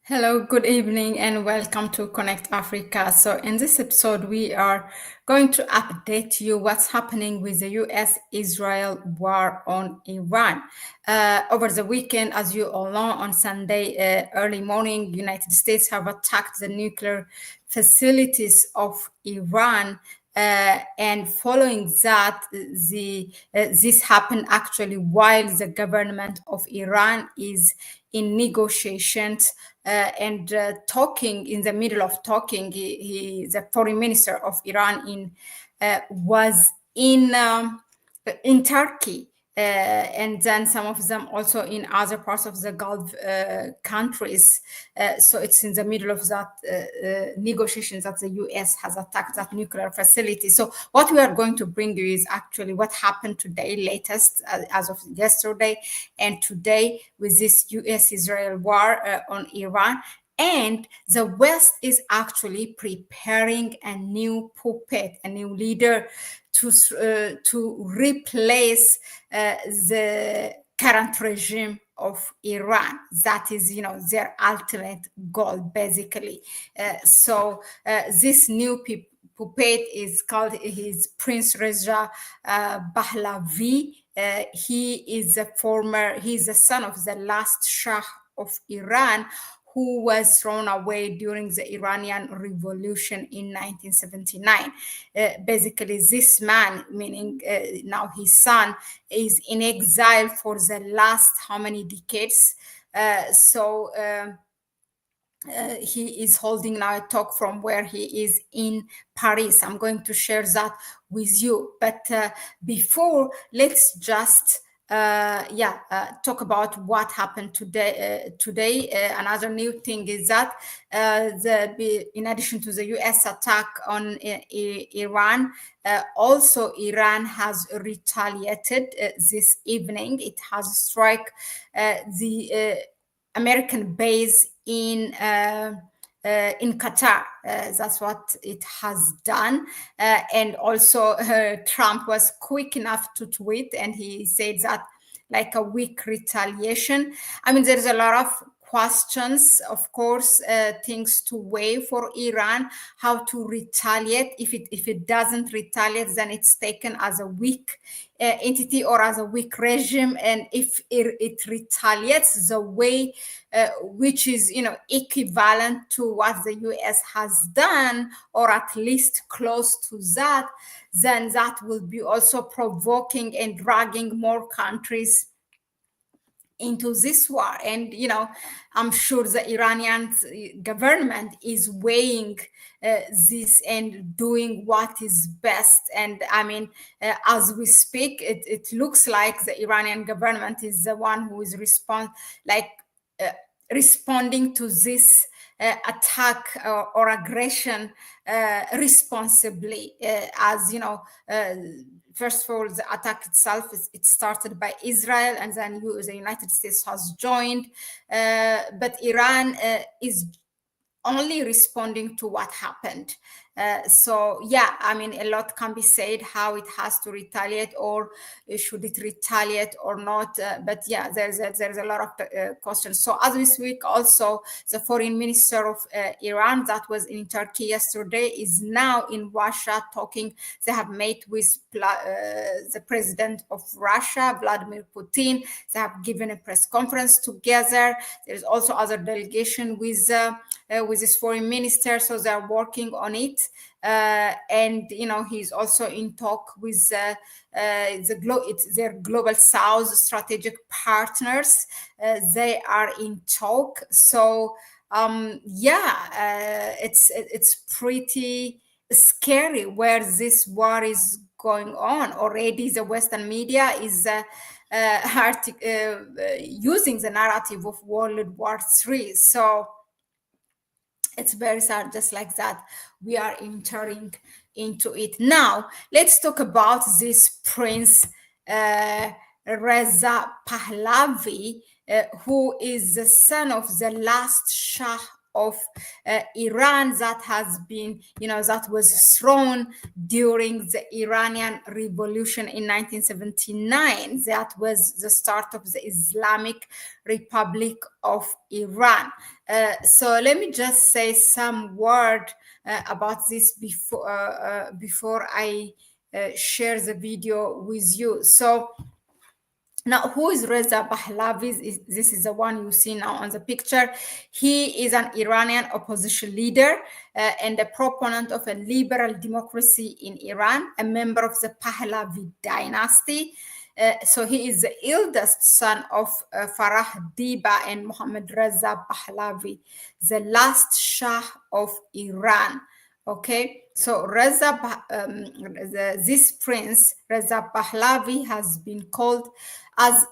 Hello, good evening, and welcome to Connect Africa. So, in this episode, we are going to update you what's happening with the US-Israel war on Iran. Over the weekend, as you all know, on Sunday early morning, United States have attacked the nuclear facilities of Iran. And following that, this happened actually while the government of Iran is in negotiations and talking. In the middle of talking, the foreign minister of Iran was in Turkey, and then some of them also in other parts of the Gulf countries. So it's in the middle of that negotiations that the US has attacked that nuclear facility. So what we are going to bring you is actually what happened today, latest as of yesterday and today with this US-Israel war on Iran. And the West is actually preparing a new puppet, a new leader to replace the current regime of Iran. That is, their ultimate goal, basically. This new puppet is called his Prince Reza Pahlavi. He's the son of the last Shah of Iran, who was thrown away during the Iranian Revolution in 1979. Basically, this man, meaning now his son, is in exile for the last how many decades. He is holding now a talk from where he is in Paris. I'm going to share that with you. But before, let's just talk about what happened today. Another new thing is that in addition to the U.S. attack on Iran, also Iran has retaliated this evening. It has struck the American base in Qatar. That's what it has done. And also, Trump was quick enough to tweet, and he said that like a weak retaliation. I mean, there's a lot of questions, of course, things to weigh for Iran, how to retaliate. If it doesn't retaliate, then it's taken as a weak entity or as a weak regime. And if it retaliates the way which is equivalent to what the US has done, or at least close to that, then that will be also provoking and dragging more countries into this war. And I'm sure the Iranian government is weighing this and doing what is best. And I mean, as we speak, it looks like the Iranian government is the one who is responding to this attack or aggression responsibly. First of all, the attack itself it started by Israel, and then the United States has joined. But Iran is only responding to what happened. I mean, a lot can be said how it has to retaliate, or should it retaliate or not. But yeah, there's a lot of questions. So as we speak, also the foreign minister of Iran that was in Turkey yesterday is now in Russia talking. They have met with the president of Russia, Vladimir Putin. They have given a press conference together. There's also other delegation with this foreign minister, so they're working on it. And he's also in talk with it's their global South strategic partners. They are in talk. So it's pretty scary where this war is going on. Already the Western media is using the narrative of World War III. So it's very sad. Just like that, we are entering into it. Now, let's talk about this Prince Reza Pahlavi, who is the son of the last Shah of Iran that has been, that was thrown during the Iranian Revolution in 1979. That was the start of the Islamic Republic of Iran. So let me just say some word about this before I share the video with you. So now, who is Reza Pahlavi? This is the one you see now on the picture. He is an Iranian opposition leader and a proponent of a liberal democracy in Iran, a member of the Pahlavi dynasty. So he is the eldest son of Farah Diba and Mohammad Reza Pahlavi, the last Shah of Iran. Okay, so this prince, Reza Pahlavi, has been called as,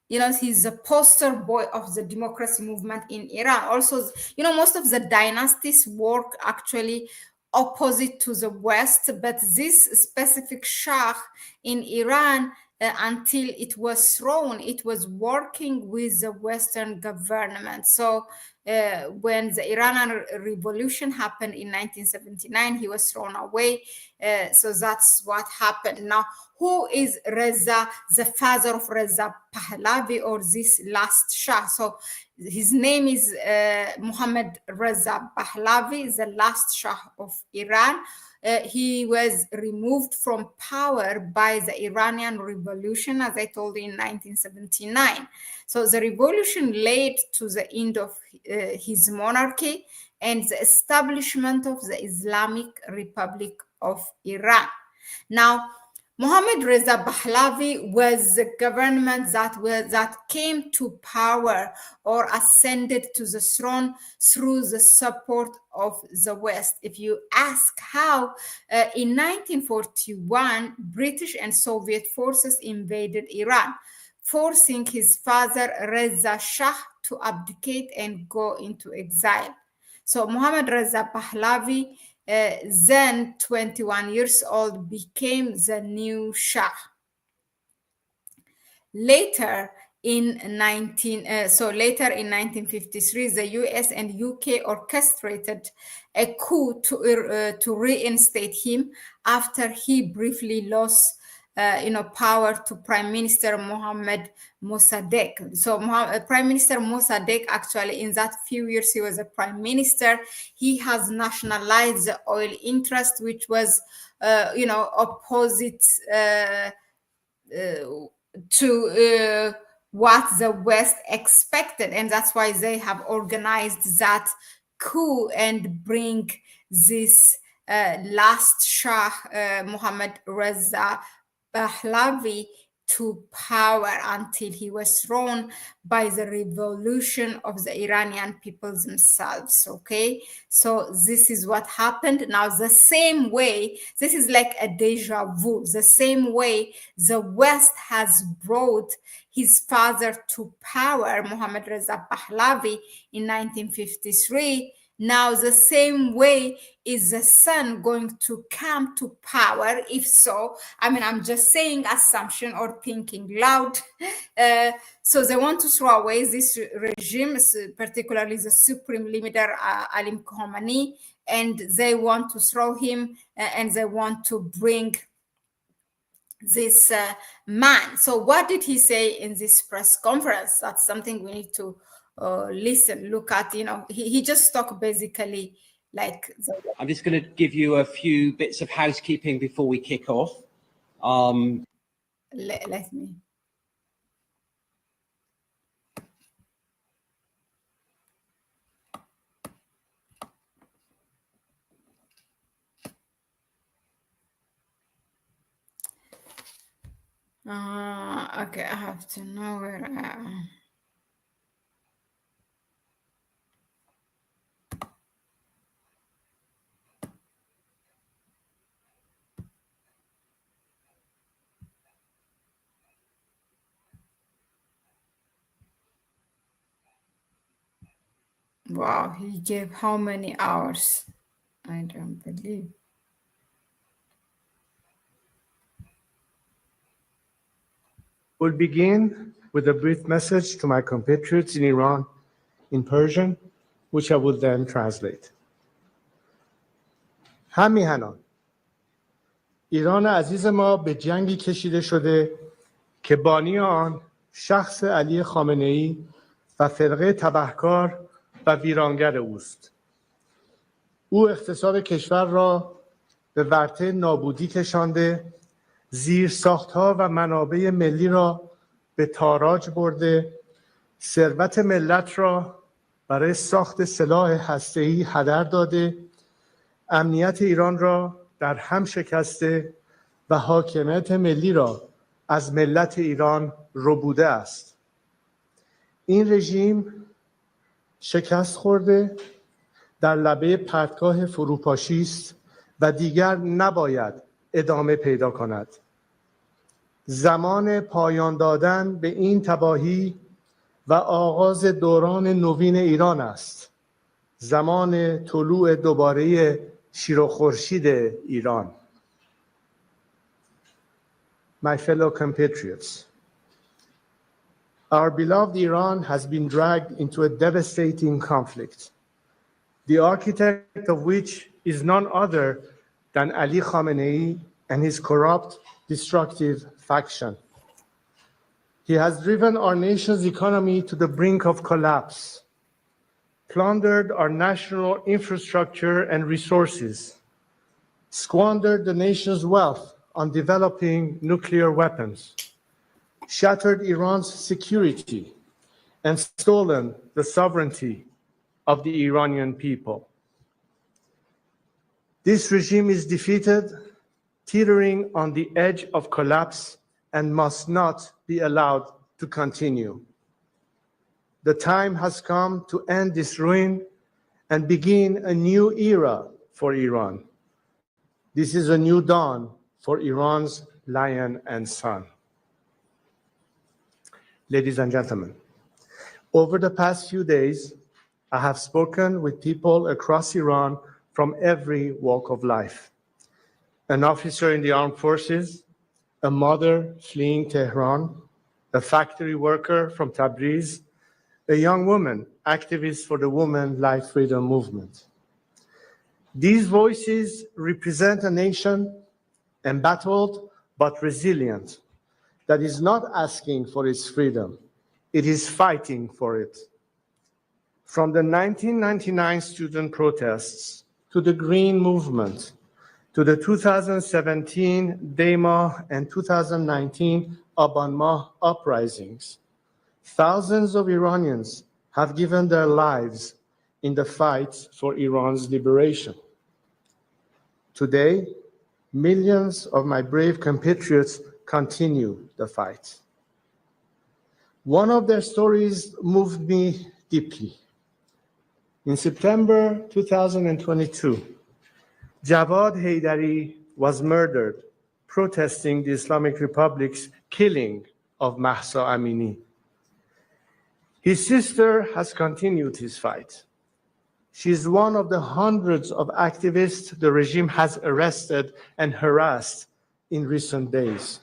he's a poster boy of the democracy movement in Iran. Also, most of the dynasties work actually opposite to the West, but this specific Shah in Iran, until it was thrown, it was working with the Western government. So when the Iranian Revolution happened in 1979, he was thrown away. So that's what happened. Now, who is Reza, the father of Reza Pahlavi, or this last Shah? So his name is Mohammad Reza Pahlavi, the last Shah of Iran. He was removed from power by the Iranian Revolution, as I told you, in 1979. So the revolution led to the end of his monarchy and the establishment of the Islamic Republic of Iran. Now, Mohammad Reza Pahlavi was the government that came to power or ascended to the throne through the support of the West. If you ask how, in 1941, British and Soviet forces invaded Iran, forcing his father Reza Shah to abdicate and go into exile. So Mohammad Reza Pahlavi, then 21 years old, became the new Shah. Later in 1953, the US and UK orchestrated a coup to reinstate him after he briefly lost power to Prime Minister Mohammad Mossadegh. So Prime Minister Mossadegh, actually, in that few years he was a prime minister, he has nationalized the oil interest, which was, opposite to what the West expected. And that's why they have organized that coup and bring this last Shah, Mohammad Reza Pahlavi, to power until he was thrown by the revolution of the Iranian people themselves. Okay, so this is what happened. Now, the same way, this is like a deja vu, the same way the West has brought his father to power, Mohammad Reza Pahlavi, in 1953. Now, the same way is the son going to come to power? If so, I'm just saying assumption or thinking loud. So they want to throw away this regime, particularly the supreme leader, Ali Khamenei, and they want to throw him and they want to bring this man. So what did he say in this press conference? That's something we need to listen, look at. He just talked basically like I'm just going to give you a few bits of housekeeping before we kick off. Let me. Okay, I have to know where I am. Wow, he gave how many hours? I don't believe. We'll begin with a brief message to my compatriots in Iran in Persian, which I would then translate. همیهنان ایران عزیز ما به جنگی کشیده شده که بانی آن شخص علی خامنه‌ای و فرقه تبهکار و ویرانگر اوست. او اقتصاد کشور را به ورطه نابودی کشانده، زیرساخت‌ها و منابع ملی را به تاراج برده، ثروت ملت را برای ساخت سلاح هسته‌ای هدر داده، امنیت ایران را در هم شکسته و حاکمیت ملی را از ملت ایران ربوده است. این رژیم شکست خورده، در لبه پرتگاه فروپاشی است و دیگر نباید ادامه پیدا کند. زمان پایان دادن به این تباهی و آغاز دوران نوین ایران است. زمان طلوع دوباره شیر و خورشید ایران. My fellow compatriots, our beloved Iran has been dragged into a devastating conflict, the architect of which is none other than Ali Khamenei and his corrupt, destructive faction. He has driven our nation's economy to the brink of collapse, plundered our national infrastructure and resources, squandered the nation's wealth on developing nuclear weapons, shattered Iran's security, and stolen the sovereignty of the Iranian people. This regime is defeated, teetering on the edge of collapse, and must not be allowed to continue. The time has come to end this ruin and begin a new era for Iran. This is a new dawn for Iran's lion and sun. Ladies and gentlemen, over the past few days, I have spoken with people across Iran from every walk of life. An officer in the armed forces, a mother fleeing Tehran, a factory worker from Tabriz, a young woman, activist for the Women Life Freedom Movement. These voices represent a nation embattled but resilient, that is not asking for its freedom, it is fighting for it. From the 1999 student protests to the Green Movement, to the 2017 Dema and 2019 Abanmah uprisings, thousands of Iranians have given their lives in the fight for Iran's liberation. Today, millions of my brave compatriots continue the fight. One of their stories moved me deeply. In September 2022, Javad Haydari was murdered protesting the Islamic Republic's killing of Mahsa Amini. His sister has continued his fight. She is one of the hundreds of activists the regime has arrested and harassed in recent days.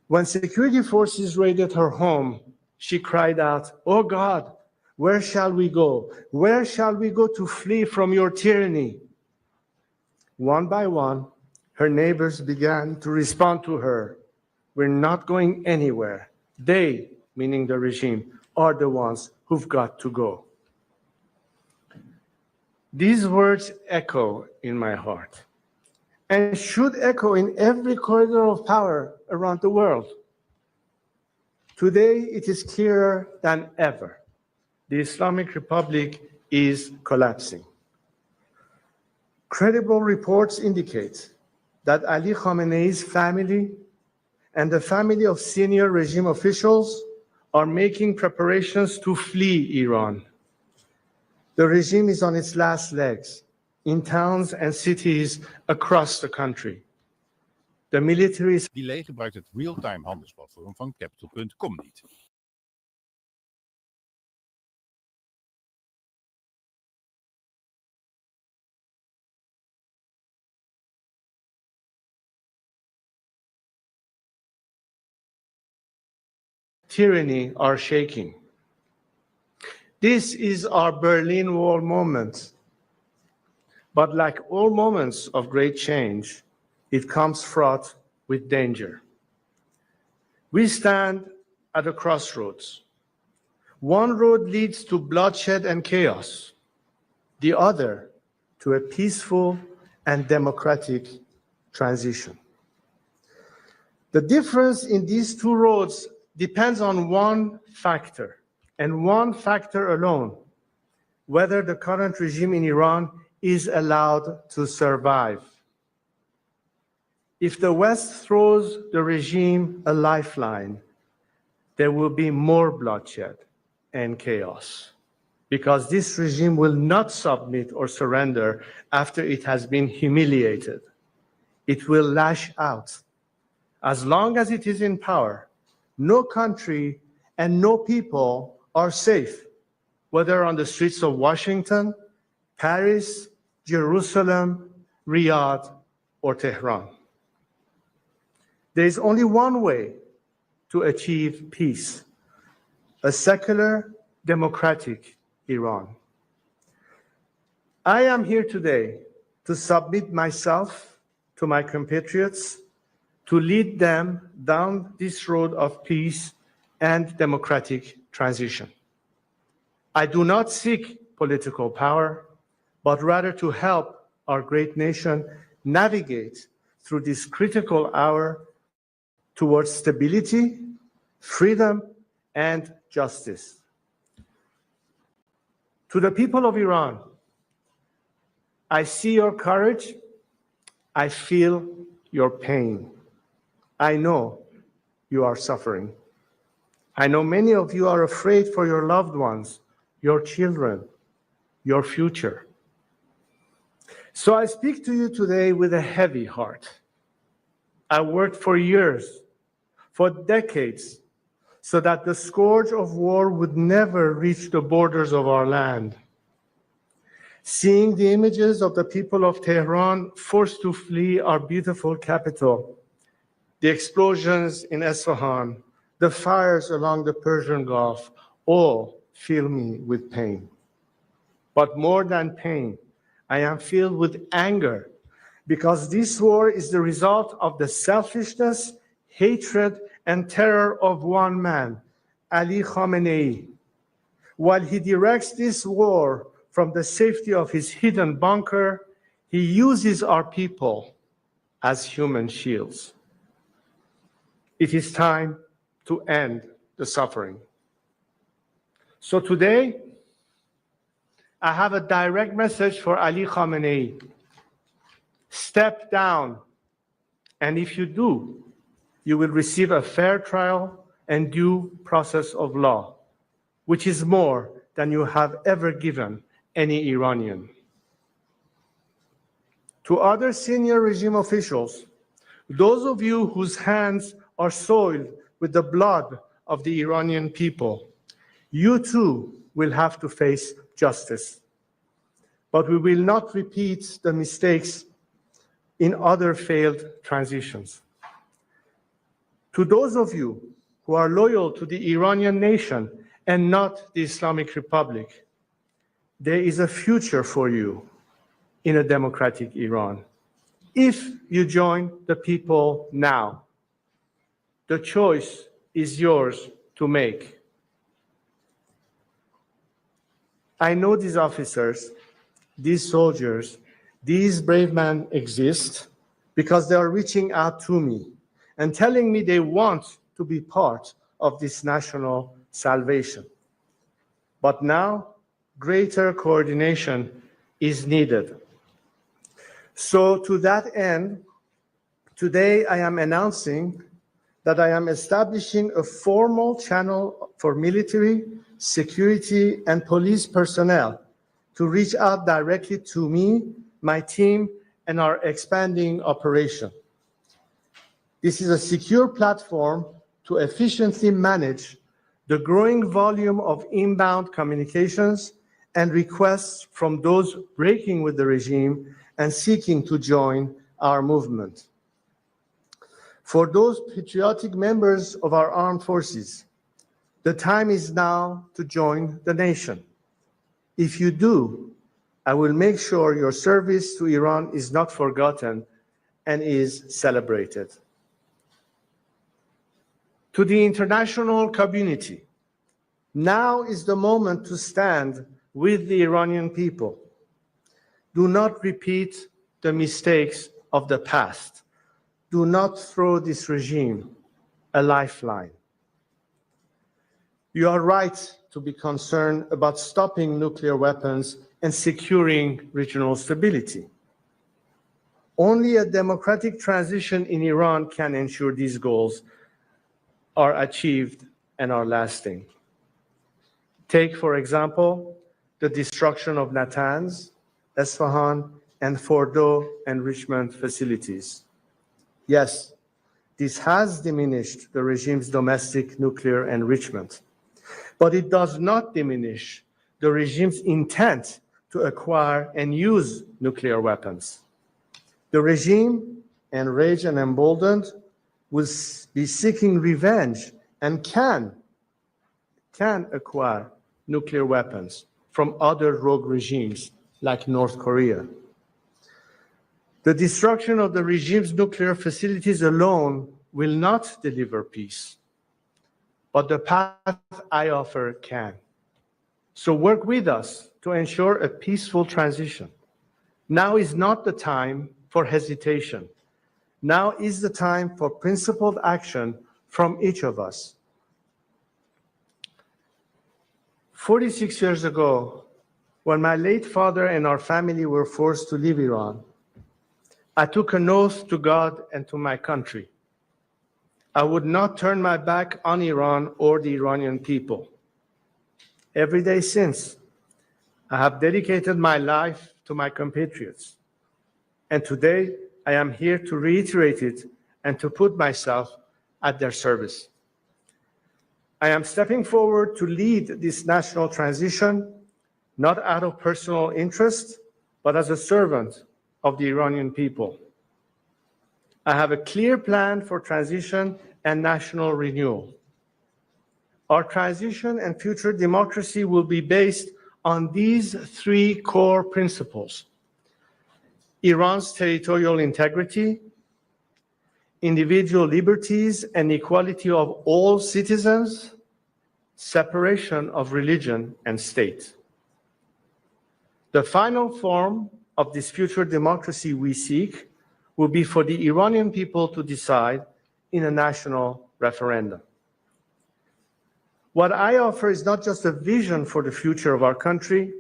When security forces raided her home, she cried out, "Oh God, where shall we go? Where shall we go to flee from your tyranny?" One by one, her neighbors began to respond to her, "We're not going anywhere. They," meaning the regime, "are the ones who've got to go." These words echo in my heart and should echo in every corridor of power around the world. Today, it is clearer than ever. The Islamic Republic is collapsing. Credible reports indicate that Ali Khamenei's family and the family of senior regime officials are making preparations to flee Iran. The regime is on its last legs in towns and cities across the country. The military is... Delay gebruikt het real-time handelsplatform van Capital.com niet. Tyranny are shaking. This is our Berlin Wall moment. But like all moments of great change, it comes fraught with danger. We stand at a crossroads. One road leads to bloodshed and chaos, the other to a peaceful and democratic transition. The difference in these two roads depends on one factor, and one factor alone: whether the current regime in Iran is allowed to survive. If the West throws the regime a lifeline, there will be more bloodshed and chaos, because this regime will not submit or surrender after it has been humiliated. It will lash out. As long as it is in power, no country and no people are safe, whether on the streets of Washington, Paris, Jerusalem, Riyadh, or Tehran. There is only one way to achieve peace: a secular, democratic Iran. I am here today to submit myself to my compatriots, to lead them down this road of peace and democratic transition. I do not seek political power, but rather to help our great nation navigate through this critical hour towards stability, freedom, and justice. To the people of Iran, I see your courage, I feel your pain. I know you are suffering. I know many of you are afraid for your loved ones, your children, your future. So I speak to you today with a heavy heart. I worked for years, for decades, so that the scourge of war would never reach the borders of our land. Seeing the images of the people of Tehran forced to flee our beautiful capital, the explosions in Isfahan, the fires along the Persian Gulf, all fill me with pain. But more than pain, I am filled with anger, because this war is the result of the selfishness, hatred, and terror of one man, Ali Khamenei. While he directs this war from the safety of his hidden bunker, he uses our people as human shields. It is time to end the suffering. So today, I have a direct message for Ali Khamenei. Step down, and if you do, you will receive a fair trial and due process of law, which is more than you have ever given any Iranian. To other senior regime officials, those of you whose hands are soiled with the blood of the Iranian people, you too will have to face justice. But we will not repeat the mistakes in other failed transitions. To those of you who are loyal to the Iranian nation and not the Islamic Republic, there is a future for you in a democratic Iran, if you join the people now. The choice is yours to make. I know these officers, these soldiers, these brave men exist because they are reaching out to me and telling me they want to be part of this national salvation. But now, greater coordination is needed. So to that end, today I am announcing that I am establishing a formal channel for military, security, and police personnel to reach out directly to me, my team, and our expanding operation. This is a secure platform to efficiently manage the growing volume of inbound communications and requests from those breaking with the regime and seeking to join our movement. For those patriotic members of our armed forces, the time is now to join the nation. If you do, I will make sure your service to Iran is not forgotten and is celebrated. To the international community, now is the moment to stand with the Iranian people. Do not repeat the mistakes of the past. Do not throw this regime a lifeline. You are right to be concerned about stopping nuclear weapons and securing regional stability. Only a democratic transition in Iran can ensure these goals are achieved and are lasting. Take, for example, the destruction of Natanz, Esfahan, and Fordo enrichment facilities. Yes, this has diminished the regime's domestic nuclear enrichment, but it does not diminish the regime's intent to acquire and use nuclear weapons. The regime, enraged and emboldened, will be seeking revenge and can acquire nuclear weapons from other rogue regimes like North Korea. The destruction of the regime's nuclear facilities alone will not deliver peace, but the path I offer can. So work with us to ensure a peaceful transition. Now is not the time for hesitation. Now is the time for principled action from each of us. 46 years ago, when my late father and our family were forced to leave Iran, I took an oath to God and to my country. I would not turn my back on Iran or the Iranian people. Every day since, I have dedicated my life to my compatriots. And today, I am here to reiterate it and to put myself at their service. I am stepping forward to lead this national transition, not out of personal interest, but as a servant of the Iranian people. I have a clear plan for transition and national renewal. Our transition and future democracy will be based on these three core principles: Iran's territorial integrity, individual liberties and equality of all citizens, separation of religion and state. The final form of this future democracy we seek will be for the Iranian people to decide in a national referendum. What I offer is not just a vision for the future of our country,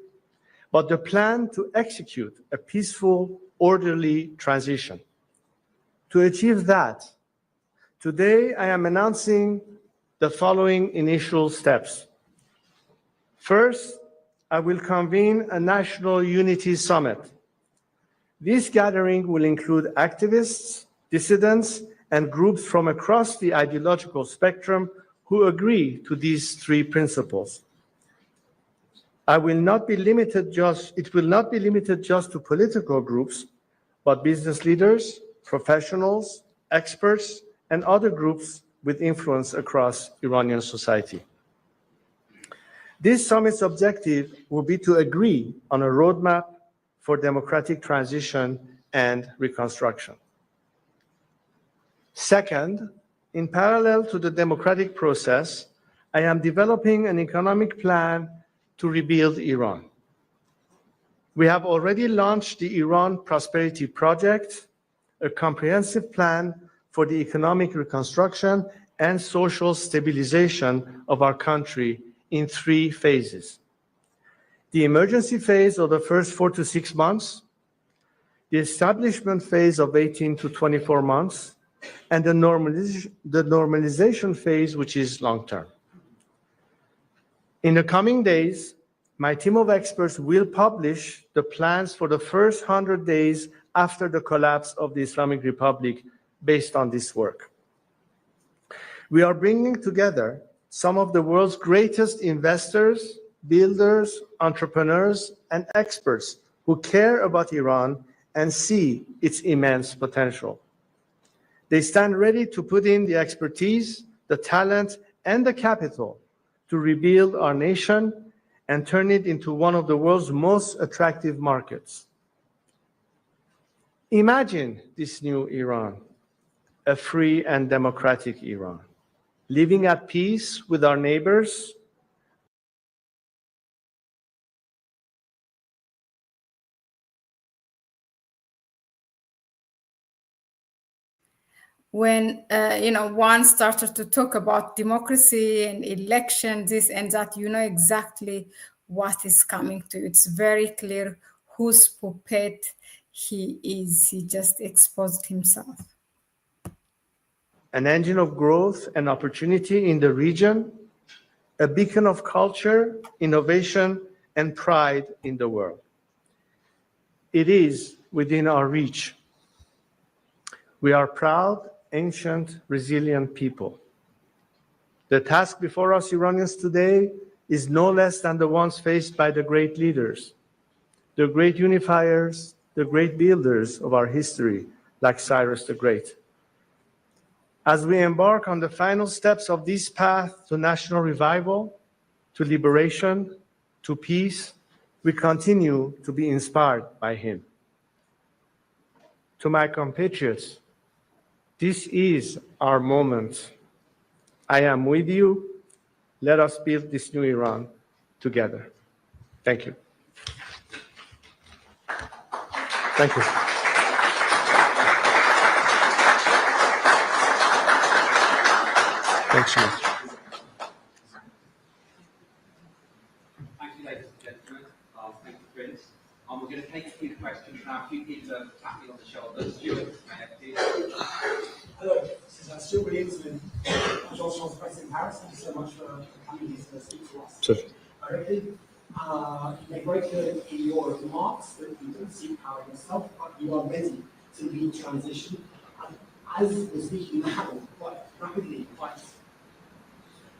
but the plan to execute a peaceful, orderly transition. To achieve that, today I am announcing the following initial steps. First, I will convene a National Unity Summit. This gathering will include activists, dissidents, and groups from across the ideological spectrum who agree to these three principles. It will not be limited just to political groups, but business leaders, professionals, experts, and other groups with influence across Iranian society. This summit's objective will be to agree on a roadmap for democratic transition and reconstruction. Second, in parallel to the democratic process, I am developing an economic plan to rebuild Iran. We have already launched the Iran Prosperity Project, a comprehensive plan for the economic reconstruction and social stabilization of our country in 3 phases. The emergency phase of the first 4 to 6 months, the establishment phase of 18 to 24 months, and the normalization phase, which is long-term. In the coming days, my team of experts will publish the plans for the first 100 days after the collapse of the Islamic Republic based on this work. We are bringing together some of the world's greatest investors, builders, entrepreneurs, and experts who care about Iran and see its immense potential. They stand ready to put in the expertise, the talent, and the capital to rebuild our nation and turn it into one of the world's most attractive markets. Imagine this new Iran, a free and democratic Iran, living at peace with our neighbors, when one started to talk about democracy and election, this and that, you know exactly what is coming to you. It's very clear whose puppet he is. He just exposed himself. an engine of growth and opportunity in the region, a beacon of culture, innovation, and pride in the world. It is within our reach. We are proud, ancient, resilient people. The task before us Iranians today is no less than the ones faced by the great leaders, the great unifiers, the great builders of our history, like Cyrus the Great. As we embark on the final steps of this path to national revival, to liberation, to peace, we continue to be inspired by him. To my compatriots, this is our moment. I am with you. Let us build this new Iran together. Thank you. Thank you. Thanks so much. Thank you, ladies and gentlemen. Thank you, Prince. We're going to take a few questions now. A few people are tapping on the shoulders. Stuart, hello, this is Stuart Williams with George Shaw's Press in Paris. Thank you so much for coming here to speak to us directly. You made very clear in your remarks that you don't seek power yourself, but you are ready to lead transition. And as we're speaking now, quite rapidly, quite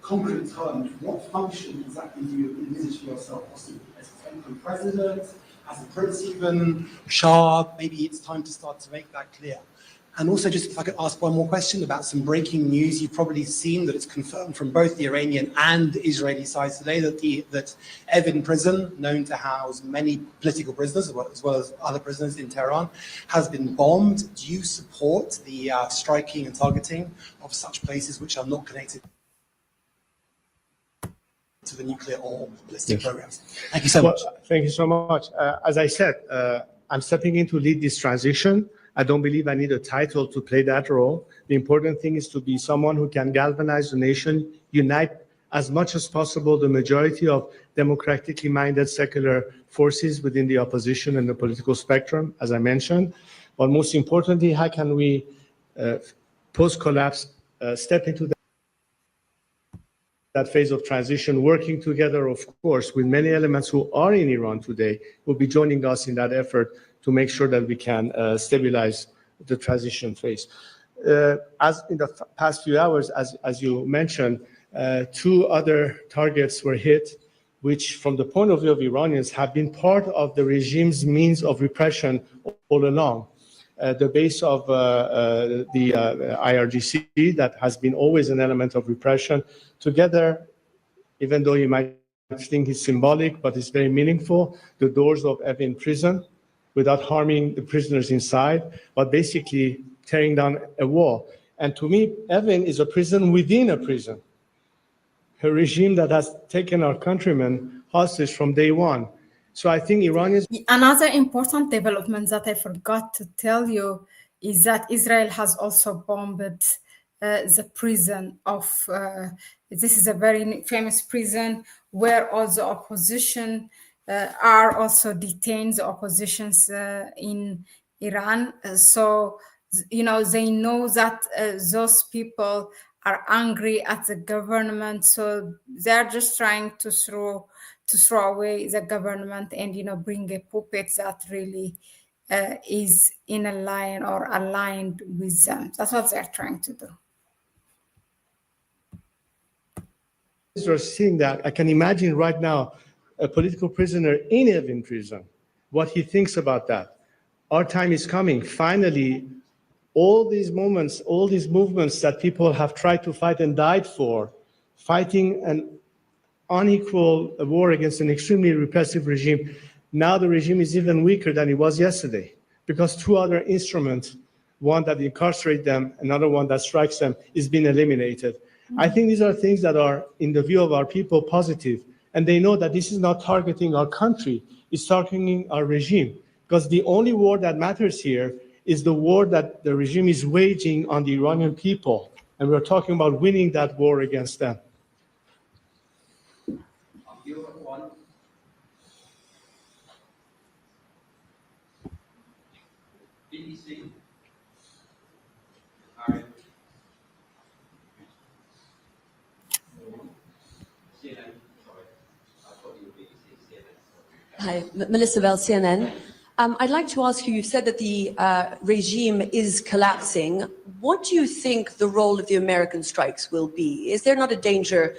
concrete terms, what function exactly do you envisage for yourself? Possibly as a temporary president, as a prince even, Shah? Maybe it's time to start to make that clear. And also, just if I could ask one more question about some breaking news. You've probably seen that it's confirmed from both the Iranian and the Israeli sides today that Evin prison, known to house many political prisoners as well as other prisoners in Tehran, has been bombed. Do you support the striking and targeting of such places which are not connected to the nuclear or ballistic programs? Thank you so much. Thank you so much. As I said, I'm stepping in to lead this transition. I don't believe I need a title to play that role. The important thing is to be someone who can galvanize the nation, unite as much as possible the majority of democratically minded secular forces within the opposition and the political spectrum, as I mentioned. But most importantly, how can we, post-collapse, step into that phase of transition, working together, of course, with many elements who are in Iran today, will be joining us in that effort to make sure that we can stabilize the transition phase. As in the past few hours, as you mentioned, two other targets were hit, which from the point of view of Iranians have been part of the regime's means of repression all along. The base of the IRGC, that has been always an element of repression, together, even though you might think it's symbolic, but it's very meaningful, the doors of Evin prison, without harming the prisoners inside, but basically tearing down a wall. And to me, Evin is a prison within a prison, a regime that has taken our countrymen hostage from day one. So I think Iranians... Another important development that I forgot to tell you is that Israel has also bombed the prison of, this is a very famous prison where all the opposition are also detained, the oppositions in Iran. So, you know, they know that those people are angry at the government. So they're just trying to throw away the government and, you know, bring a puppet that really is in a line or aligned with them. That's what they're trying to do. Are seeing that. I can imagine right now a political prisoner in Evin prison, what he thinks about that. Our time is coming. Finally, all these moments, all these movements that people have tried to fight and died for, fighting and unequal war against an extremely repressive regime. Now the regime is even weaker than it was yesterday because two other instruments, one that incarcerates them, another one that strikes them, is being eliminated. I think these are things that are, in the view of our people, positive. And they know that this is not targeting our country, it's targeting our regime. Because the only war that matters here is the war that the regime is waging on the Iranian people. And we're talking about winning that war against them. One. BBC. Aaron. CNN. Sorry. I thought you were BBC. CNN. Hi, Melissa Bell, CNN. I'd like to ask you, you've said that the regime is collapsing. What do you think the role of the American strikes will be? Is there not a danger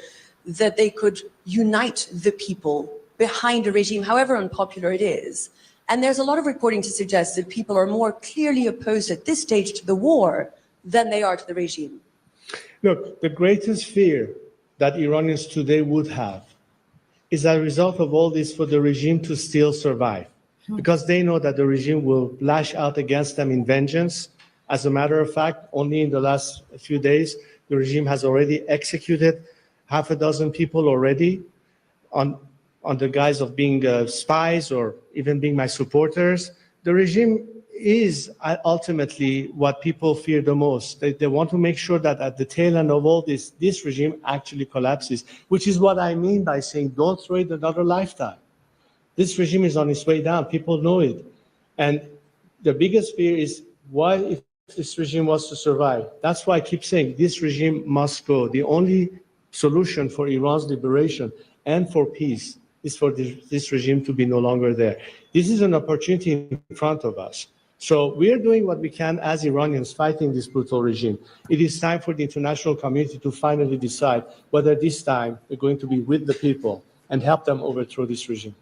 that they could unite the people behind a regime, however unpopular it is? And there's a lot of reporting to suggest that people are more clearly opposed at this stage to the war than they are to the regime. Look, the greatest fear that Iranians today would have is a result of all this for the regime to still survive, because they know that the regime will lash out against them in vengeance. As a matter of fact, only in the last few days, the regime has already executed half a dozen people already on the guise of being spies or even being my supporters. The regime is ultimately what people fear the most. They want to make sure that at the tail end of all this regime actually collapses, which is what I mean by saying don't throw it another lifetime. This regime is on its way down. People know it. And the biggest fear is, why, if this regime was to survive? That's why I keep saying this regime must go. The only solution for Iran's liberation and for peace is for this regime to be no longer there. This is an opportunity in front of us. So we are doing what we can as Iranians fighting this brutal regime. It is time for the international community to finally decide whether this time we're going to be with the people and help them overthrow this regime.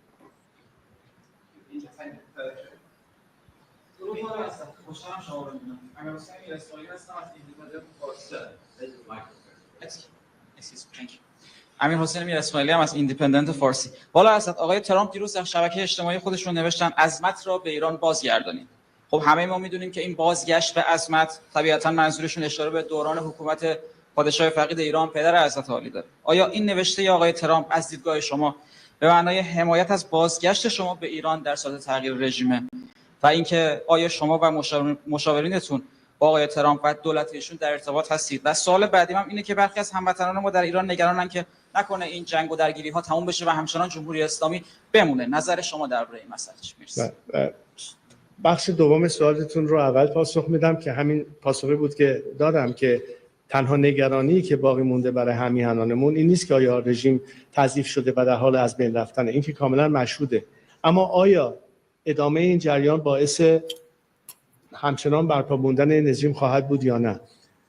امیر حسین میر اسماعیلی هم از ایندیپندنت فارسی. والا حضرت آقای ترامپ دیروز در شبکه اجتماعی خودشون نوشتن عظمت را به ایران بازگردانید. خب همه ما میدونیم که این بازگشت به عظمت طبیعتاً منظورشون اشاره به دوران حکومت پادشاه فقید ایران پدر حضرت عالی داره. آیا این نوشته آقای ترامپ از دیدگاه شما به معنای حمایت از بازگشت شما به ایران در صورت تغییر رژیم و اینکه آیا شما و مشاورینتون با آقای ترامپ و دولت ایشون در ارتباط هستید؟ و سوال بعدیم هم اینه که برخی از هموطنان ما در ایران نگرانن که نکنه این جنگ و درگیری ها تموم بشه و همچنان جمهوری اسلامی بمونه. نظر شما درباره این مسئله چی؟ مرسی. بخش دوم سوالتون رو اول پاسخ میدم که همین پاسخی بود که دادم که تنها نگرانی که باقی مونده برای همیهنانمون این نیست که آیا رژیم تضعیف شده و در حال از بین رفتنه، این که کاملا مشهوده، اما آیا ادامه این جریان باعث همچنان برپا موندن رژیم خواهد بود یا نه.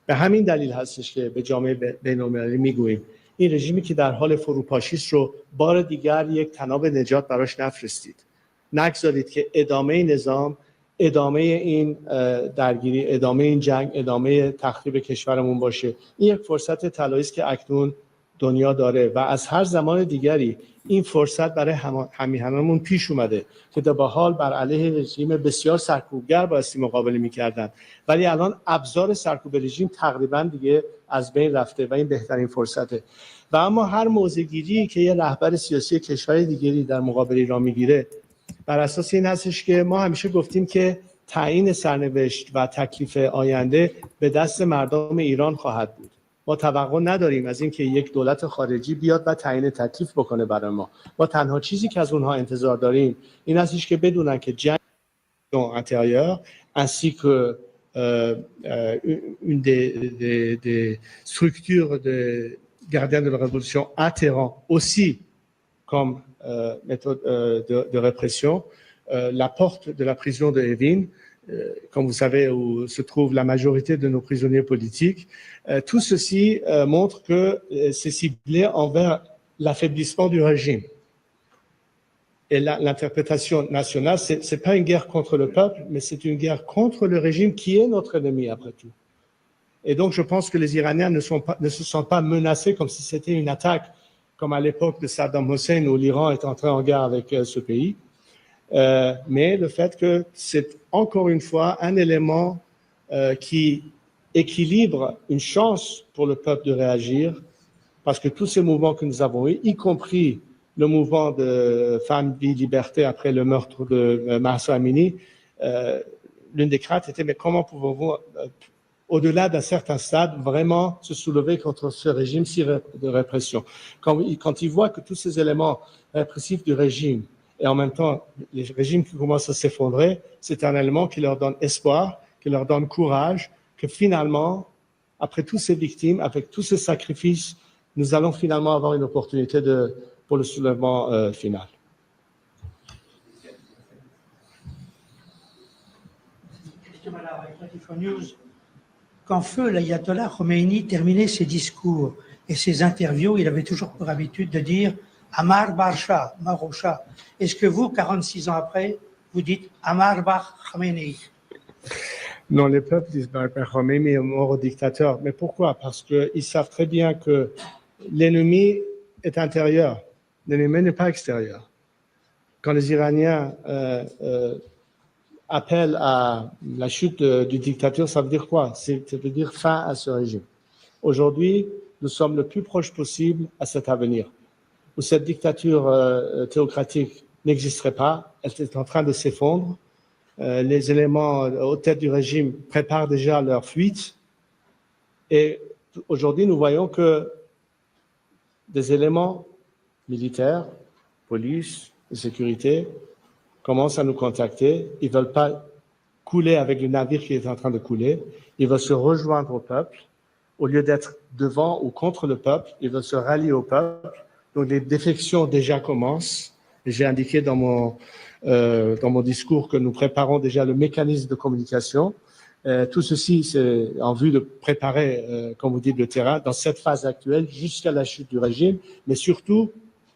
به همین دلیل هستش که به جامعه بین‌المللی میگوییم این رژیمی که در حال فروپاشی است رو بار دیگر یک طناب نجات براش نفرستید. نگذارید که ادامه نظام، ادامه این درگیری، ادامه این جنگ، ادامه تخریب کشورمون باشه. این یک فرصت طلایی است که اکنون دنیا داره و از هر زمان دیگری این فرصت برای همیهنانمون پیش اومده که در حال بر علیه رژیم بسیار سرکوبگر بایستی مقابله می‌کردن، ولی الان ابزار سرکوب رژیم تقریبا دیگه از بین رفته و این بهترین فرصته. و اما هر موضع‌گیری که یه رهبر سیاسی کشور دیگری در مقابل ایران میگیره بر اساس این هستش که ما همیشه گفتیم که تعیین سرنوشت و تکلیف آینده به دست مردم ایران خواهد بود. ما توقع نداریم از اینکه یک دولت خارجی بیاد و تعیین تکلیف بکنه برای ما. ما تنها چیزی که از اونها انتظار داریم این هستش که بدونن که جنگ intérieure ainsi que une des structures de gardiens de la révolution atterrant aussi comme méthode de répression la porte de la prison de Evin, comme vous savez, où se trouve la majorité de nos prisonniers politiques. Tout ceci montre que c'est ciblé envers l'affaiblissement du régime. Et l'interprétation nationale, ce n'est pas une guerre contre le peuple, mais c'est une guerre contre le régime qui est notre ennemi après tout. Et donc je pense que les Iraniens ne se sentent pas menacés comme si c'était une attaque comme à l'époque de Saddam Hussein où l'Iran est entré en guerre avec ce pays. Mais le fait que c'est encore une fois un élément qui équilibre une chance pour le peuple de réagir, parce que tous ces mouvements que nous avons eus, y compris le mouvement de Femmes, Vie, Liberté après le meurtre de Mahsa Amini, l'une des craintes était mais comment pouvons-vous, au-delà d'un certain stade, vraiment se soulever contre ce régime de répression. Quand ils voient que tous ces éléments répressifs du régime et en même temps les régimes qui commencent à s'effondrer, c'est un élément qui leur donne espoir, qui leur donne courage, que finalement, après toutes ces victimes, avec tous ces sacrifices, nous allons finalement avoir une opportunité pour le soulèvement final. Quand feu l'ayatollah Khomeini terminait ses discours et ses interviews, il avait toujours pour habitude de dire Amar Barsha, Marosha. Est-ce que vous, 46 ans après, vous dites Amar Bar Khomeini? Non, les peuples disent Bar Khomeini est mort au dictateur. Mais pourquoi? Parce qu'ils savent très bien que l'ennemi est intérieur, l'ennemi n'est pas extérieur. Quand les Iraniens appellent à la chute du dictateur, ça veut dire quoi? Ça veut dire fin à ce régime. Aujourd'hui, nous sommes le plus proche possible à cet avenir, où cette dictature théocratique n'existerait pas, elle est en train de s'effondrer. Les éléments aux têtes du régime préparent déjà leur fuite. Et aujourd'hui, nous voyons que des éléments militaires, police et sécurité, commencent à nous contacter. Ils ne veulent pas couler avec le navire qui est en train de couler. Ils veulent se rejoindre au peuple. Au lieu d'être devant ou contre le peuple, ils veulent se rallier au peuple. Donc les défections déjà commencent. J'ai indiqué dans mon discours que nous préparons déjà le mécanisme de communication. Tout ceci, c'est en vue de préparer, comme vous dites, le terrain dans cette phase actuelle jusqu'à la chute du régime, mais surtout,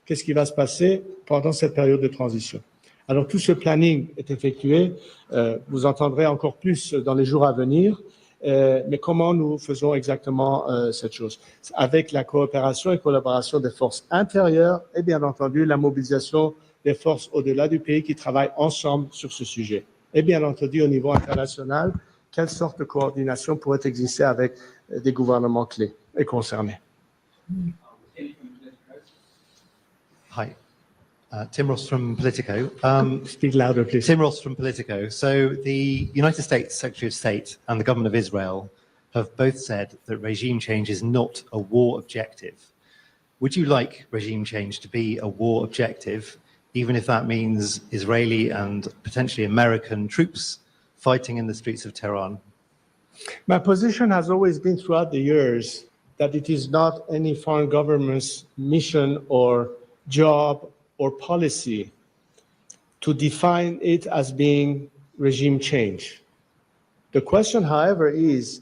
qu'est-ce qui va se passer pendant cette période de transition. Alors tout ce planning est effectué, vous entendrez encore plus dans les jours à venir, mais comment nous faisons exactement cette chose? Avec la coopération et collaboration des forces intérieures et bien entendu la mobilisation des forces au-delà du pays qui travaillent ensemble sur ce sujet. Et bien entendu au niveau international, quelle sorte de coordination pourrait exister avec des gouvernements clés et concernés? Hi. Tim Ross from Politico. Speak louder, please. Tim Ross from Politico. So the United States Secretary of State and the government of Israel have both said that regime change is not a war objective. Would you like regime change to be a war objective, even if that means Israeli and potentially American troops fighting in the streets of Tehran? My position has always been throughout the years that it is not any foreign government's mission or job or policy to define it as being regime change. The question, however, is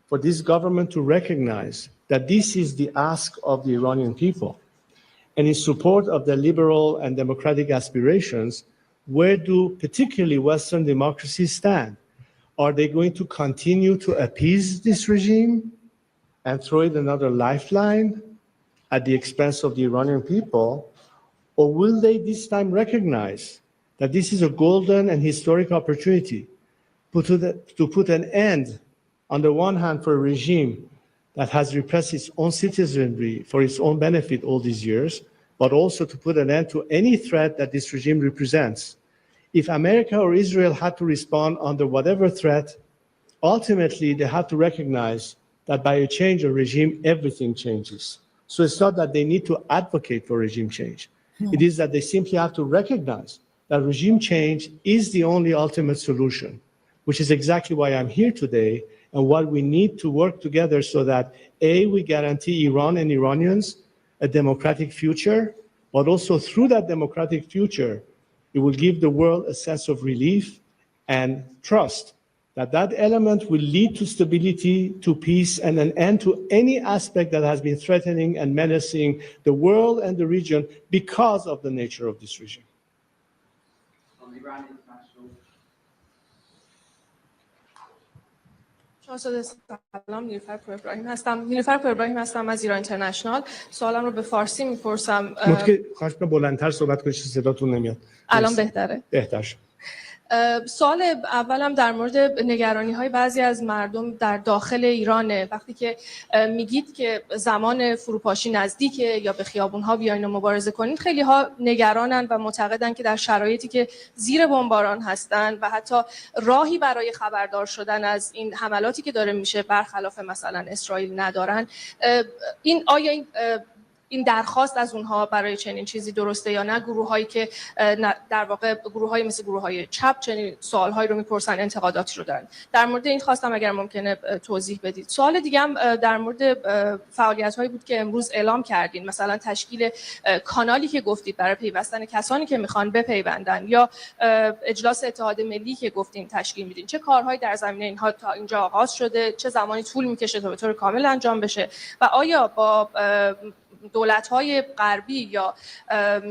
for this government to recognize that this is the ask of the Iranian people. And in support of their liberal and democratic aspirations, where do particularly Western democracies stand? Are they going to continue to appease this regime and throw it another lifeline at the expense of the Iranian people? Or will they this time recognize that this is a golden and historic opportunity to put an end, on the one hand, for a regime that has repressed its own citizenry for its own benefit all these years, but also to put an end to any threat that this regime represents? If America or Israel had to respond under whatever threat, ultimately they had to recognize that by a change of regime, everything changes. So it's not that they need to advocate for regime change. It is that they simply have to recognize that regime change is the only ultimate solution, which is exactly why I'm here today and why we need to work together so that, A, we guarantee Iran and Iranians a democratic future, but also through that democratic future, it will give the world a sense of relief and trust that that element will lead to stability, to peace, and an end to any aspect that has been threatening and menacing the world and the region because of the nature of this regime. On Iran International. شاهزاده سلام، نیلوفر پور ابراهیم هستم از ایران اینترنشنال. سوالم رو به فارسی میپرسم. خواهش می‌کنم بلندتر صحبت کنید، صداتون نمیاد. الان بهتره؟ بهتر شد. سوال اولم در مورد نگرانی‌های بعضی از مردم در داخل ایرانه. وقتی که میگید که زمان فروپاشی نزدیکه یا به خیابون‌ها بیاین و مبارزه کنید، خیلی‌ها نگرانن و معتقدن که در شرایطی که زیر بمباران هستن و حتی راهی برای خبردار شدن از این حملاتی که داره میشه برخلاف مثلا اسرائیل ندارن. آیا این درخواست از اونها برای چنین چیزی درسته یا نه؟ گروه‌هایی که در واقع گروه‌های مثل گروه‌های چپ چنین سوال‌هایی رو می‌پرسن، انتقاداتی رو دارن. در مورد این خواستم اگر ممکنه توضیح بدید. سوال دیگه هم در مورد فعالیت‌هایی بود که امروز اعلام کردین، مثلا تشکیل کانالی که گفتید برای پیوستن کسانی که می‌خوان بپیوندن، یا اجلاس اتحاد ملی که گفتین تشکیل میدین. چه کارهایی در زمینه اینها تا اینجا آغاز شده؟ چه زمانی طول می‌کشه تا به طور کامل انجام بشه؟ و آیا با دولت‌های غربی یا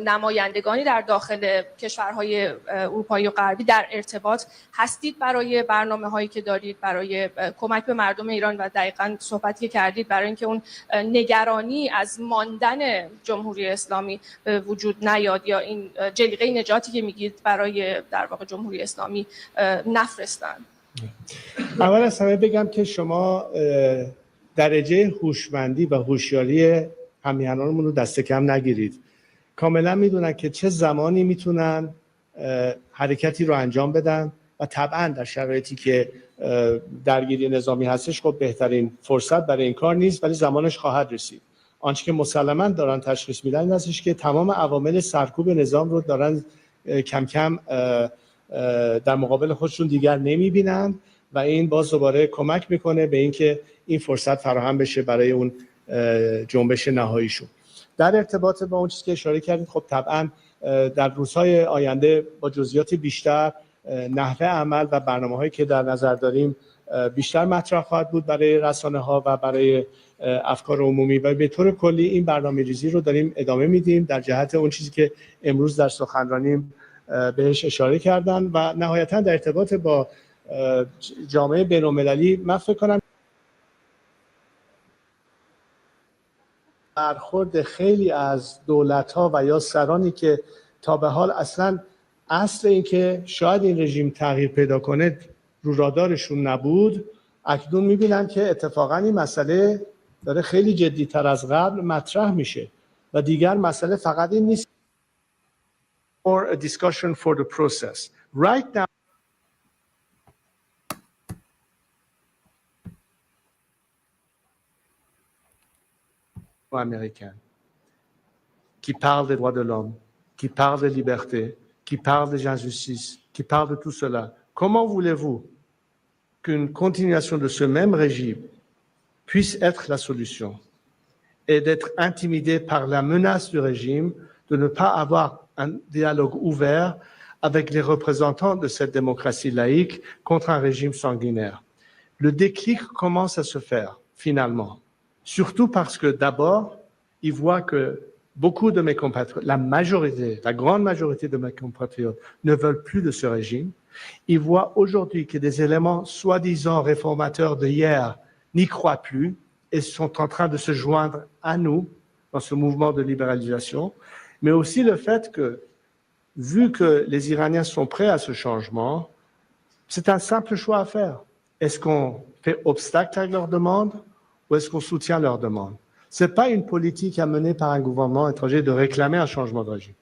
نمایندگانی در داخل کشورهای اروپایی و غربی در ارتباط هستید برای برنامه‌هایی که دارید برای کمک به مردم ایران؟ و دقیقاً صحبتی کردید برای اینکه اون نگرانی از ماندن جمهوری اسلامی به وجود نیاد یا این جلیقه نجاتی که میگید برای در واقع جمهوری اسلامی نفرستن. اول از همه بگم که شما درجه هوشمندی و هوشیاری همیهنانمون رو دست کم نگیرید. کاملا میدونن که چه زمانی میتونن حرکتی رو انجام بدن و طبعا در شرایطی که درگیری نظامی هستش خب بهترین فرصت برای این کار نیست، ولی زمانش خواهد رسید. آنچه که مسلماً دارن تشخیص میدن این هستش که تمام عوامل سرکوب نظام رو دارن کم کم در مقابل خودشون دیگر نمیبینن و این باز دوباره کمک میکنه به اینکه این فرصت فراهم بشه برای اون جنبش نهاییشون. در ارتباط با اون چیزی که اشاره کردید، خب طبعا در روزهای آینده با جزئیات بیشتر نحوه عمل و برنامه‌هایی که در نظر داریم بیشتر مطرح خواهد بود برای رسانه‌ها و برای افکار عمومی و به طور کلی این برنامه‌ریزی رو داریم ادامه میدیم در جهت اون چیزی که امروز در سخنرانیم بهش اشاره کردن و نهایتاً در ارتباط با جامعه بین‌المللی من فکر کنم برخورد خیلی از دولت‌ها و یا سرانی که تا به حال اصلاً اصل این که شاید این رژیم تغییر پیدا کنه رو رادارشون نبود، اکنون می‌بینن که اتفاقاً این مسئله داره خیلی جدی‌تر از قبل مطرح میشه و دیگر مسئله فقط این نیست for a discussion for the process. Right now américaine qui parle des droits de l'homme, qui parle de liberté, qui parle des injustices, qui parle de tout cela. Comment voulez-vous qu'une continuation de ce même régime puisse être la solution et d'être intimidé par la menace du régime, de ne pas avoir un dialogue ouvert avec les représentants de cette démocratie laïque contre un régime sanguinaire? Le déclic commence à se faire, finalement. Surtout parce que d'abord, ils voient que beaucoup de mes compatriotes, la grande majorité de mes compatriotes ne veulent plus de ce régime. Ils voient aujourd'hui que des éléments soi-disant réformateurs de hier n'y croient plus et sont en train de se joindre à nous dans ce mouvement de libéralisation. Mais aussi le fait que, vu que les Iraniens sont prêts à ce changement, c'est un simple choix à faire. Est-ce qu'on fait obstacle à leur demande ou est-ce qu'on soutient leur demande? Ce n'est pas une politique à mener par un gouvernement étranger de réclamer un changement de régime,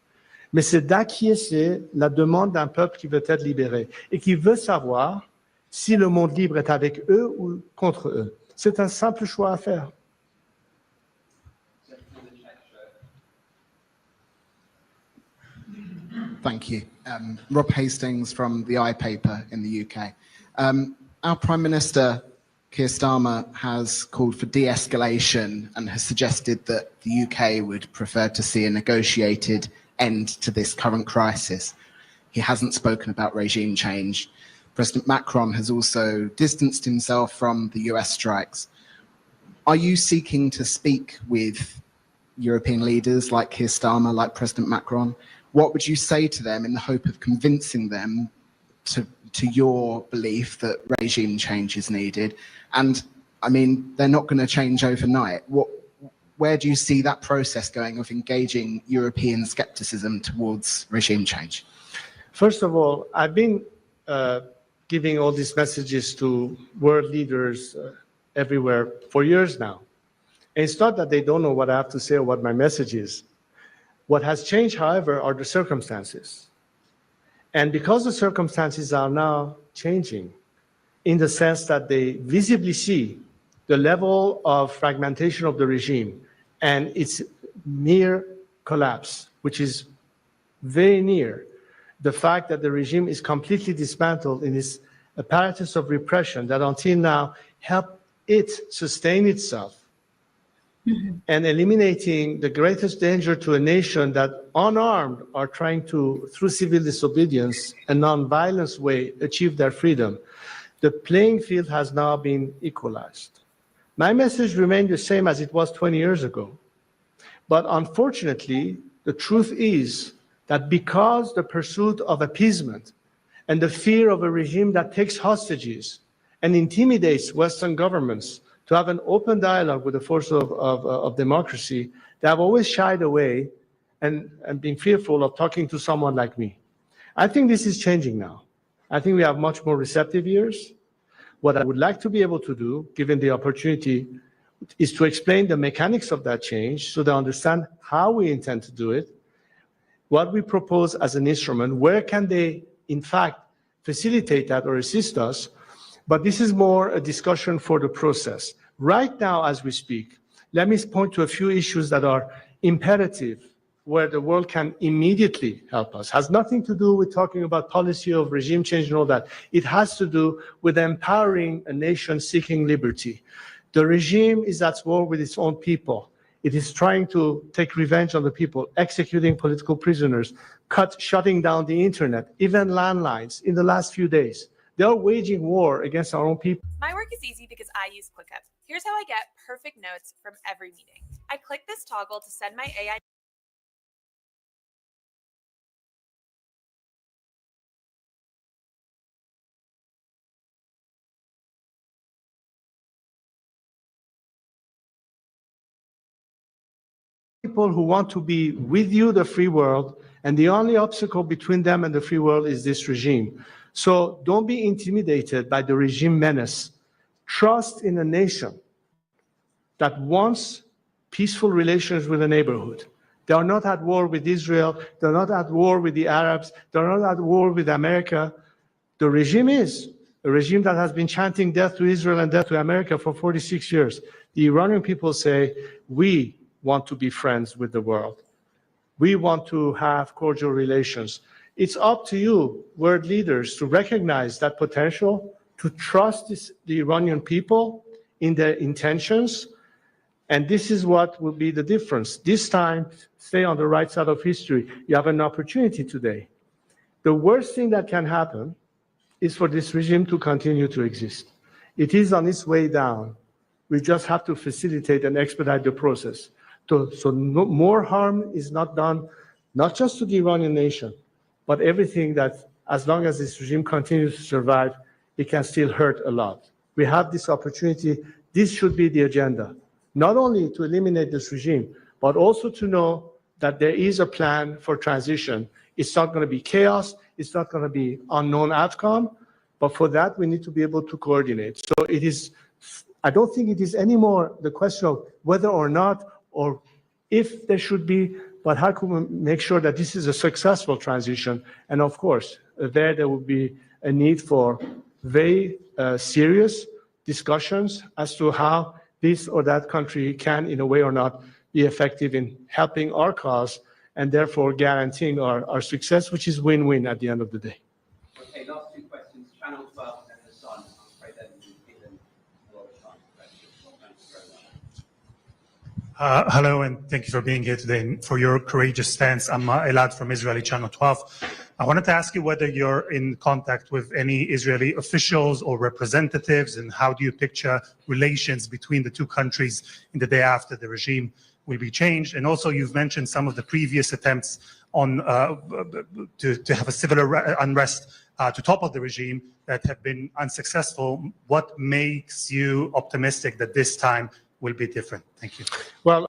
mais c'est d'acquiescer la demande d'un peuple qui veut être libéré et qui veut savoir si le monde libre est avec eux ou contre eux. C'est un simple choix à faire. Thank you. Rob Hastings from the iPaper in the UK. Our Prime Minister Keir Starmer has called for de-escalation and has suggested that the UK would prefer to see a negotiated end to this current crisis. He hasn't spoken about regime change. President Macron has also distanced himself from the US strikes. Are you seeking to speak with European leaders like Keir Starmer, like President Macron? What would you say to them in the hope of convincing them to to your belief that regime change is needed? And I mean, they're not going to change overnight. Where do you see that process going of engaging European skepticism towards regime change? First of all, I've been giving all these messages to world leaders everywhere for years now. And it's not that they don't know what I have to say or what my message is. What has changed, however, are the circumstances. And because the circumstances are now changing, in the sense that they visibly see the level of fragmentation of the regime and its near collapse, which is very near, the fact that the regime is completely dismantled in its apparatus of repression that until now helped it sustain itself, and eliminating the greatest danger to a nation that unarmed are trying to, through civil disobedience and non-violence way, achieve their freedom. The playing field has now been equalized. My message remained the same as it was 20 years ago. But unfortunately, the truth is that because the pursuit of appeasement and the fear of a regime that takes hostages and intimidates Western governments to have an open dialogue with the force of democracy, they have always shied away and been fearful of talking to someone like me. I think this is changing now. I think we have much more receptive ears. What I would like to be able to do, given the opportunity, is to explain the mechanics of that change so they understand how we intend to do it, what we propose as an instrument, where can they, in fact, facilitate that or assist us. But this is more a discussion for the process. Right now, as we speak, let me point to a few issues that are imperative, where the world can immediately help us. Has nothing to do with talking about policy of regime change and all that. It has to do with empowering a nation seeking liberty. The regime is at war with its own people. It is trying to take revenge on the people, executing political prisoners, shutting down the internet, even landlines in the last few days. They are waging war against our own people. My work is easy because I use ClickUp. Here's how I get perfect notes from every meeting. I click this toggle to send my AI people who want to be with you, the free world, and the only obstacle between them and the free world is this regime. So don't be intimidated by the regime menace. Trust in a nation that wants peaceful relations with a neighborhood. They are not at war with Israel. They're not at war with the Arabs. They're not at war with America. The regime is a regime that has been chanting death to Israel and death to America for 46 years. The Iranian people say, we want to be friends with the world. We want to have cordial relations. It's up to you, world leaders, to recognize that potential, to trust the Iranian people in their intentions. And this is what will be the difference. This time, stay on the right side of history. You have an opportunity today. The worst thing that can happen is for this regime to continue to exist. It is on its way down. We just have to facilitate and expedite the process. So more harm is not done, not just to the Iranian nation, but everything that, as long as this regime continues to survive, it can still hurt a lot. We have this opportunity. This should be the agenda, not only to eliminate this regime, but also to know that there is a plan for transition. It's not going to be chaos. It's not going to be unknown outcome. But for that, we need to be able to coordinate. So it is, I don't think it is anymore the question of whether or not or if there should be, but how can we make sure that this is a successful transition? And of course, there will be a need for very serious discussions as to how this or that country can, in a way or not, be effective in helping our cause and therefore guaranteeing our success, which is win-win at the end of the day. Okay, last two questions. Channel 12 and the Sun. I'm afraid that we've given a lot of time for questions. Thank you very much. Hello, and thank you for being here today and for your courageous stance. I'm Elad from Israeli Channel 12. I wanted to ask you whether you're in contact with any Israeli officials or representatives, and how do you picture relations between the two countries in the day after the regime will be changed? And also, you've mentioned some of the previous attempts on to have a civil unrest to topple the regime that have been unsuccessful. What makes you optimistic that this time will be different? Thank you. Well,